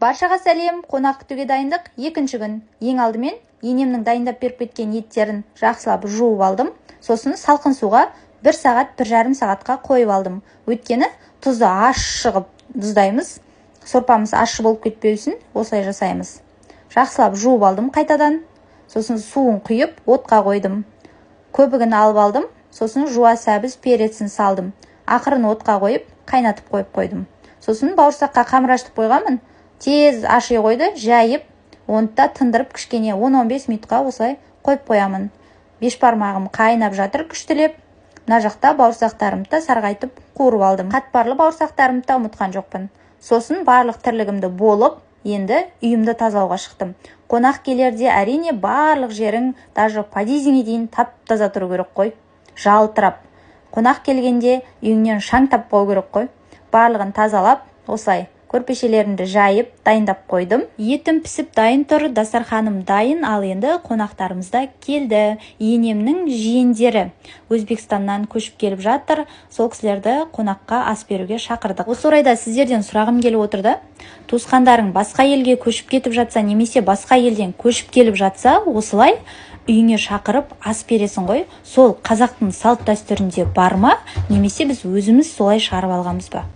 Баршаға сәлем, қонақ күтуге дайындық. Екінші күн. Ең алдымен енемнің дайындап беріп кеткен еттерін жақсылап жуып алдым. Сосын салқын суға 1 сағат, 1,5 сағатқа қойып алдым. Өйткені тұзды ашығып тұздаймыз. Сорпамыз ащы болып кетпеу үшін осылай жасаймыз. Жақсылап жуып алдым қайтадан. Сосын суын құйып, отқа қойдым. Көбігін алып алдым. Сосын жуа сәбіз перецін салдым. Ақырын отқа қойып, қайнатып қойып қойдым. Сосын бауырсаққа қамыр ашытып қойғанмын. Тез аши қойды, жайып, онда тындырып кішкене 10-15 минутқа осылай қойып қоямын. Бешбармағым қайнап жатыр күштілеп. Мына жақта бауырсақтарымды сарғайтып қуырып алдым. Қатпарлы бауырсақтарымды ұмытқан жоқпын. Сосын барлық тірлігімді болып, енді үйімді тазалауға шықтым. Қонақ келерде әрине барлық жерің, даже подъездіңе дейін тап-таза тұру керек қой. Жалтырап. Қонақ келгенде үйіңнен шаң таппау керек қой. Барлығын тазалап, осылай көрпешелерімді жайып, дайындап қойдым. Етім пісіп дайын тұр, дастарханым дайын, ал енді қонақтарымыз да келді. Енемнің жиендері Өзбекстаннан көшіп келіп жатыр. Сол кісілерді қонаққа ас беруге шақырдық. Осы орайда сіздерден сұрағым келіп отырды. Туысқандарың басқа елге көшіп кетіп жатса, немесе басқа елден көшіп келіп жатса, осылай үйіңе шақырып ас бересің ғой. Сол қазақтың салт дәстүрінде бар ма, немесе біз өзіміз солай шығарып алғанбыз ба?